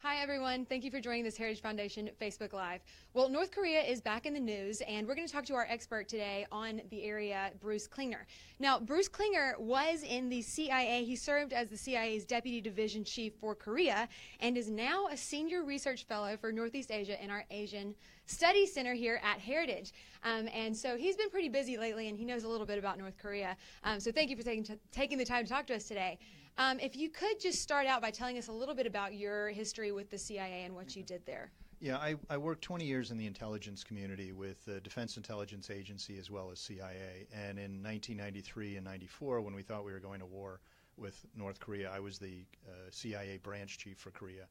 Hi, everyone. Thank you for joining this Heritage Foundation Facebook Live. Well, North Korea is back in the news, and we're going to talk to our expert today on the area, Bruce Klingner. Now, Bruce Klingner was in the CIA. He served as the CIA's Deputy Division Chief for Korea and is now a Senior Research Fellow for Northeast Asia in our Asian Studies Center here at Heritage. And so he's been pretty busy lately, and he knows a little bit about North Korea. So thank you for taking the time to talk to us today. If you could just start out by telling us a little bit about your history with the CIA and what you did there. Yeah, I worked 20 years in the intelligence community with the Defense Intelligence Agency as well as CIA. And in 1993 and 94, when we thought we were going to war with North Korea, I was the CIA branch chief for Korea.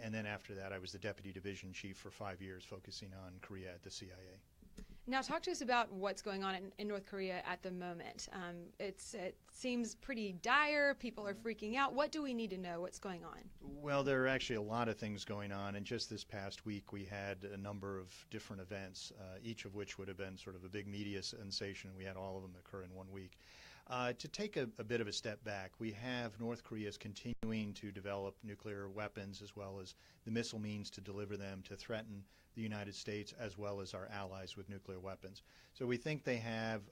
And then after that, I was the deputy division chief for 5 years, focusing on Korea at the CIA. Now, talk to us about what's going on in North Korea at the moment. It seems pretty dire. People are freaking out. What do we need to know? What's going on? Well, there are actually a lot of things going on. And just this past week, we had a number of different events, each of which would have been sort of a big media sensation. We had all of them occur in 1 week. To take a bit of a step back, we have North Korea's continuing to develop nuclear weapons as well as the missile means to deliver them to threaten the United States as well as our allies with nuclear weapons. So we think they have,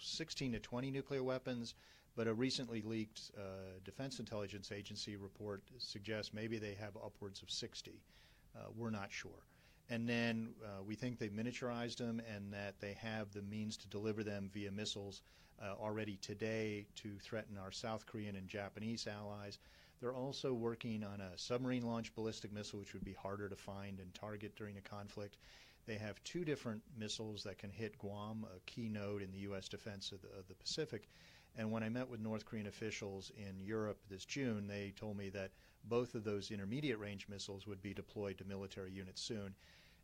16 to 20 nuclear weapons, but a recently leaked Defense Intelligence Agency report suggests maybe they have upwards of 60. We're not sure. And then we think they've miniaturized them and that they have the means to deliver them via missiles already today to threaten our South Korean and Japanese allies. They're also working on a submarine-launched ballistic missile, which would be harder to find and target during a conflict. They have 2 different missiles that can hit Guam, a key node in the U.S. defense of the Pacific. And when I met with North Korean officials in Europe this June, they told me that both of those intermediate-range missiles would be deployed to military units soon.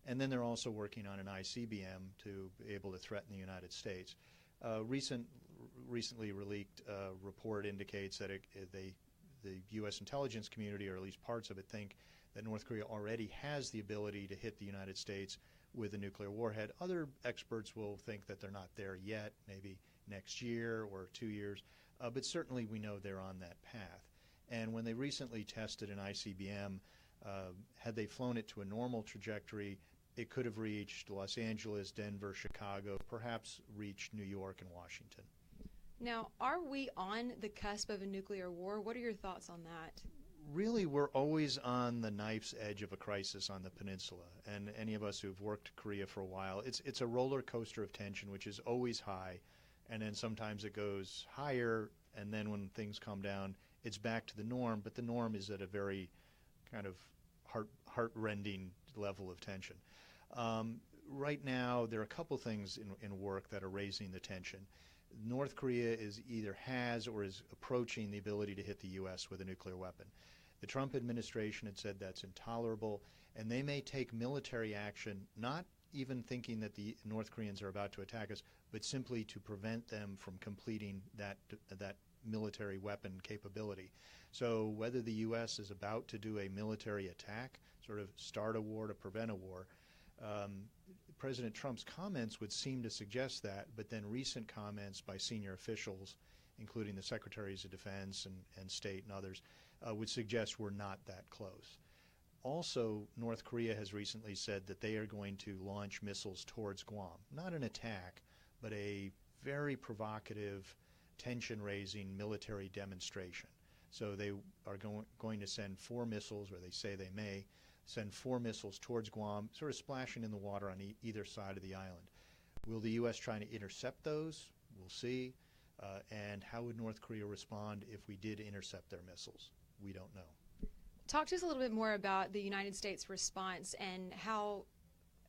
And then they're also working on an ICBM to be able to threaten the United States. Recently released report indicates that the U.S. intelligence community, or at least parts of it, think that North Korea already has the ability to hit the United States with a nuclear warhead. Other experts will think that they're not there yet, maybe next year or 2 years, but certainly we know they're on that path. And when they recently tested an ICBM, had they flown it to a normal trajectory, it could have reached Los Angeles, Denver, Chicago, perhaps reached New York and Washington. Now, are we on the cusp of a nuclear war? What are your thoughts on that? Really, we're always on the knife's edge of a crisis on the peninsula. And any of us who've worked Korea for a while, it's a roller coaster of tension, which is always high. And then sometimes it goes higher, and then when things calm down, it's back to the norm. But the norm is at a very kind of heart-rending level of tension. Right now, there are a couple things in work that are raising the tension. North Korea either has or is approaching the ability to hit the U.S. with a nuclear weapon. The Trump administration had said that's intolerable, and they may take military action, not even thinking that the North Koreans are about to attack us, but simply to prevent them from completing that military weapon capability. So whether the U.S. is about to do a military attack, sort of start a war to prevent a war, President Trump's comments would seem to suggest that, but then recent comments by senior officials, including the Secretaries of Defense and State and others, would suggest we're not that close. Also, North Korea has recently said that they are going to launch missiles towards Guam. Not an attack, but a very provocative, tension-raising military demonstration. So they are going to send 4 missiles, or they say they may, send 4 missiles towards Guam, sort of splashing in the water on either side of the island. Will the U.S. try to intercept those? We'll see. And how would North Korea respond if we did intercept their missiles? We don't know. Talk to us a little bit more about the United States response and how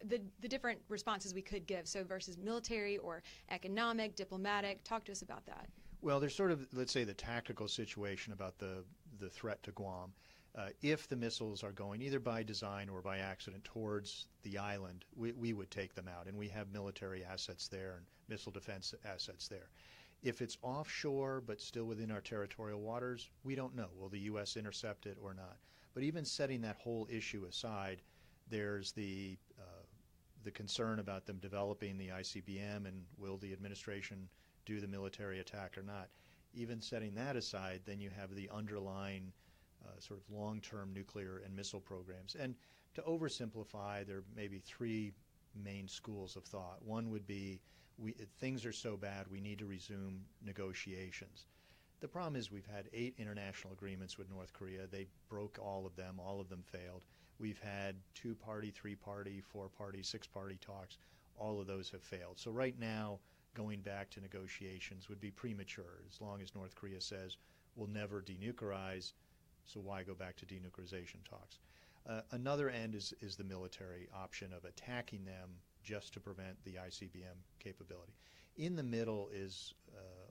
the different responses we could give, so versus military or economic, diplomatic. Talk to us about that. Well, there's sort of, let's say, the tactical situation about the threat to Guam. If the missiles are going either by design or by accident towards the island, we would take them out, and we have military assets there and missile defense assets there. If it's offshore but still within our territorial waters, we don't know. Will the U.S. intercept it or not? But even setting that whole issue aside, there's the concern about them developing the ICBM, and will the administration do the military attack or not? Even setting that aside, then you have the underlying sort of long-term nuclear and missile programs. And to oversimplify, there may be three main schools of thought. One would be things are so bad we need to resume negotiations. The problem is we've had 8 international agreements with North Korea. They broke all of them failed. We've had 2-party, 3-party, 4-party, 6-party talks. All of those have failed. So right now, going back to negotiations would be premature, as long as North Korea says we'll never denuclearize, so why go back to denuclearization talks? Another end is the military option of attacking them just to prevent the ICBM capability. In the middle is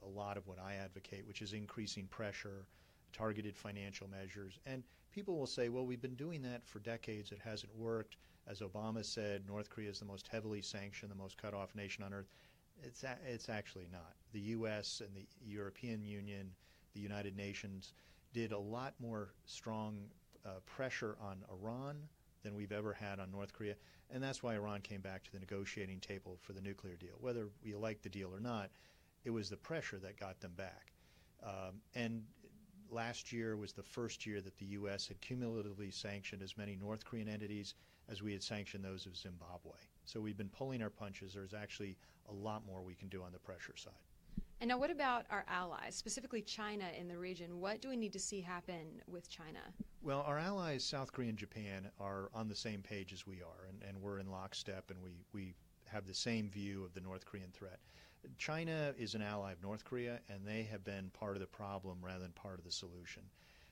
a lot of what I advocate, which is increasing pressure, targeted financial measures. And people will say, well, we've been doing that for decades. It hasn't worked. As Obama said, North Korea is the most heavily sanctioned, the most cut-off nation on earth. It's actually not. The U.S. and the European Union, the United Nations, did a lot more strong pressure on Iran than we've ever had on North Korea. And that's why Iran came back to the negotiating table for the nuclear deal. Whether we like the deal or not, it was the pressure that got them back. And last year was the first year that the U.S. had cumulatively sanctioned as many North Korean entities as we had sanctioned those of Zimbabwe. So we've been pulling our punches. There's actually a lot more we can do on the pressure side. And now what about our allies, specifically China in the region? What do we need to see happen with China? Well, our allies, South Korea and Japan, are on the same page as we are, and we're in lockstep, and we have the same view of the North Korean threat. China is an ally of North Korea, and they have been part of the problem rather than part of the solution.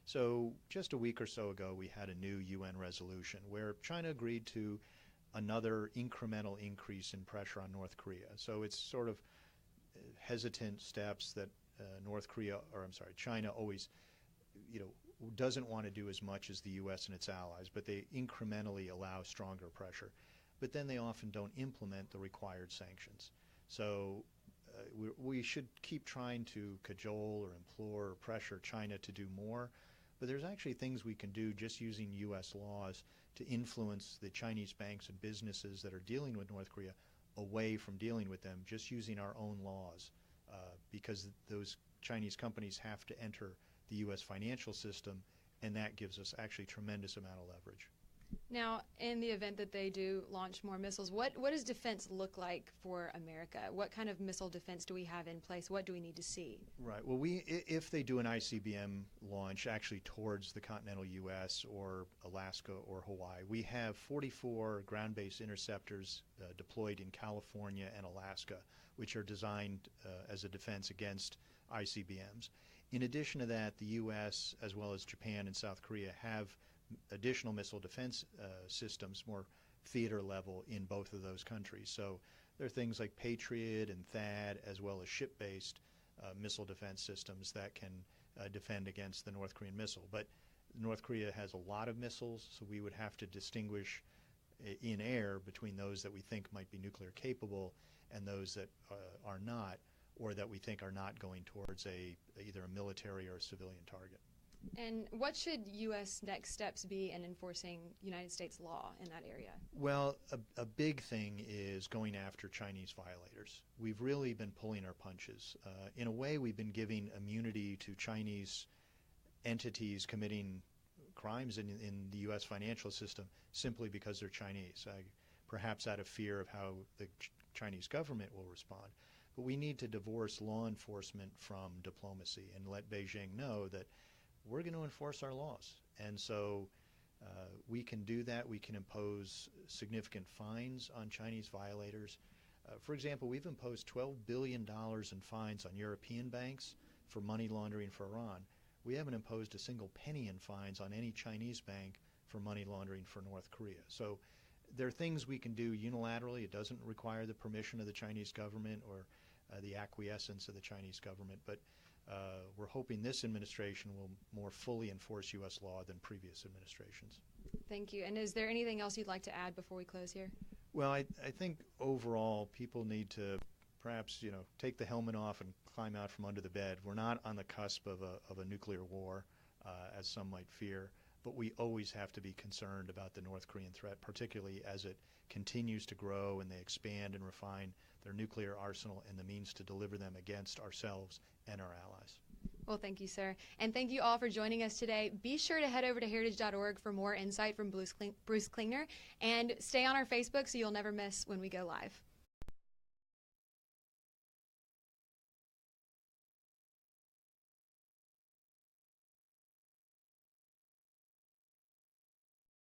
So just a week or so ago, we had a new UN resolution where China agreed to another incremental increase in pressure on North Korea. So it's sort of hesitant steps that China always, doesn't want to do as much as the U.S. and its allies, but they incrementally allow stronger pressure. But then they often don't implement the required sanctions. So we should keep trying to cajole or implore or pressure China to do more. But there's actually things we can do just using U.S. laws to influence the Chinese banks and businesses that are dealing with North Korea away from dealing with them, just using our own laws, because those Chinese companies have to enter the U.S. financial system, and that gives us actually tremendous amount of leverage. Now, in the event that they do launch more missiles, what does defense look like for America? What kind of missile defense do we have in place? What do we need to see? Right. Well, if they do an ICBM launch actually towards the continental U.S. or Alaska or Hawaii, we have 44 ground-based interceptors deployed in California and Alaska, which are designed as a defense against ICBMs. In addition to that, the U.S. as well as Japan and South Korea have additional missile defense systems, more theater level, in both of those countries. So there are things like Patriot and THAAD, as well as ship-based missile defense systems that can defend against the North Korean missile. But North Korea has a lot of missiles, so we would have to distinguish in air between those that we think might be nuclear capable and those that are not, or that we think are not going towards either a military or a civilian target. And what should U.S. next steps be in enforcing United States law in that area? Well, a big thing is going after Chinese violators. We've really been pulling our punches. In a way, we've been giving immunity to Chinese entities committing crimes in the U.S. financial system simply because they're Chinese, perhaps out of fear of how the Chinese government will respond. But we need to divorce law enforcement from diplomacy and let Beijing know that we're going to enforce our laws. And so we can do that. We can impose significant fines on Chinese violators. For example, we've imposed $12 billion in fines on European banks for money laundering for Iran. We haven't imposed a single penny in fines on any Chinese bank for money laundering for North Korea. So there are things we can do unilaterally. It doesn't require the permission of the Chinese government or the acquiescence of the Chinese government. But we're hoping this administration will more fully enforce U.S. law than previous administrations. Thank you. And is there anything else you'd like to add before we close here? Well, I think overall people need to perhaps take the helmet off and climb out from under the bed. We're not on the cusp of a nuclear war, as some might fear, but we always have to be concerned about the North Korean threat, particularly as it continues to grow and they expand and refine their nuclear arsenal and the means to deliver them against ourselves and our allies. Well, thank you, sir. And thank you all for joining us today. Be sure to head over to heritage.org for more insight from Bruce Klingner, and stay on our Facebook so you'll never miss when we go live.